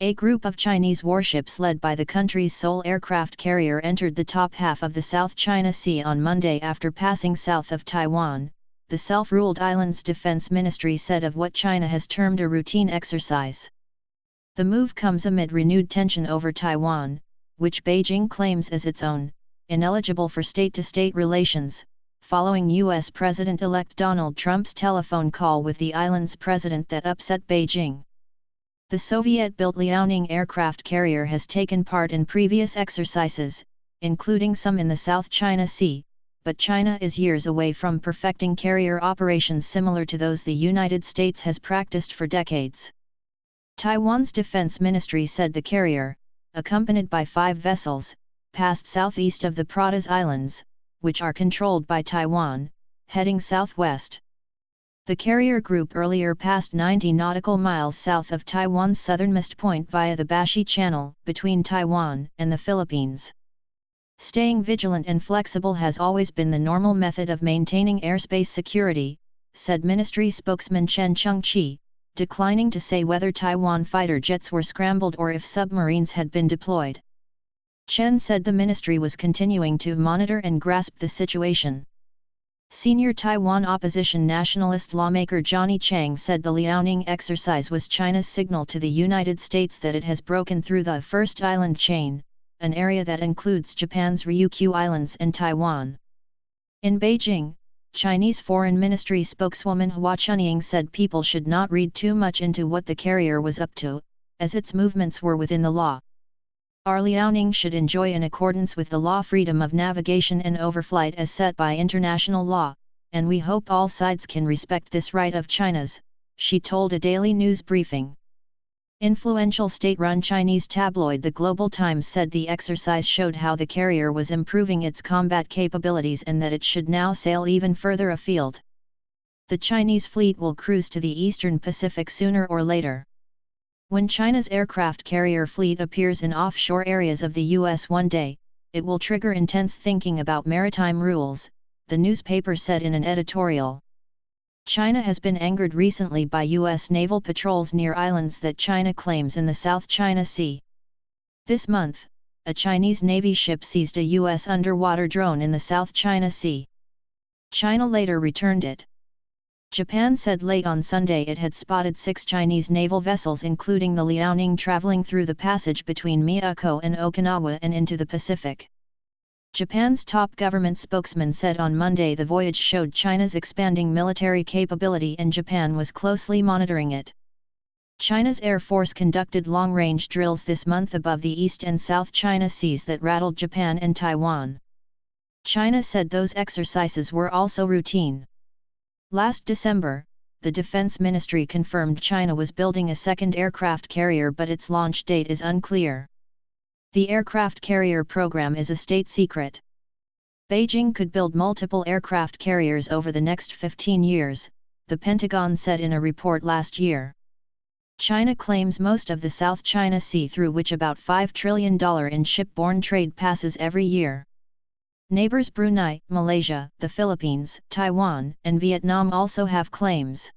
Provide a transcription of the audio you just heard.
A group of Chinese warships led by the country's sole aircraft carrier entered the top half of the South China Sea on Monday after passing south of Taiwan, the self-ruled island's defense ministry said of what China has termed a routine exercise. The move comes amid renewed tension over Taiwan, which Beijing claims as its own, ineligible for state-to-state relations, following U.S. President-elect Donald Trump's telephone call with the island's president that upset Beijing. The Soviet-built Liaoning aircraft carrier has taken part in previous exercises, including some in the South China Sea, but China is years away from perfecting carrier operations similar to those the United States has practiced for decades. Taiwan's defense ministry said the carrier, accompanied by 5 vessels, passed southeast of the Pratas Islands, which are controlled by Taiwan, heading southwest. The carrier group earlier passed 90 nautical miles south of Taiwan's southernmost point via the Bashi Channel, between Taiwan and the Philippines. Staying vigilant and flexible has always been the normal method of maintaining airspace security, said Ministry spokesman Chen Chengqi, declining to say whether Taiwan fighter jets were scrambled or if submarines had been deployed. Chen said the ministry was continuing to monitor and grasp the situation. Senior Taiwan opposition nationalist lawmaker Johnny Chang said the Liaoning exercise was China's signal to the United States that it has broken through the first island chain, an area that includes Japan's Ryukyu Islands and Taiwan. In Beijing, Chinese Foreign Ministry spokeswoman Hua Chunying said people should not read too much into what the carrier was up to, as its movements were within the law. Our Liaoning should enjoy in accordance with the law freedom of navigation and overflight as set by international law, and we hope all sides can respect this right of China's, she told a daily news briefing. Influential state-run Chinese tabloid The Global Times said the exercise showed how the carrier was improving its combat capabilities and that it should now sail even further afield. The Chinese fleet will cruise to the eastern Pacific sooner or later. When China's aircraft carrier fleet appears in offshore areas of the U.S. one day, it will trigger intense thinking about maritime rules, the newspaper said in an editorial. China has been angered recently by U.S. naval patrols near islands that China claims in the South China Sea. This month, a Chinese Navy ship seized a U.S. underwater drone in the South China Sea. China later returned it. Japan said late on Sunday it had spotted 6 Chinese naval vessels including the Liaoning traveling through the passage between Miyako and Okinawa and into the Pacific. Japan's top government spokesman said on Monday the voyage showed China's expanding military capability and Japan was closely monitoring it. China's Air Force conducted long-range drills this month above the East and South China Seas that rattled Japan and Taiwan. China said those exercises were also routine. Last December, the Defense Ministry confirmed China was building a second aircraft carrier but its launch date is unclear. The aircraft carrier program is a state secret. Beijing could build multiple aircraft carriers over the next 15 years, the Pentagon said in a report last year. China claims most of the South China Sea through which about $5 trillion in shipborne trade passes every year. Neighbors Brunei, Malaysia, the Philippines, Taiwan, and Vietnam also have claims.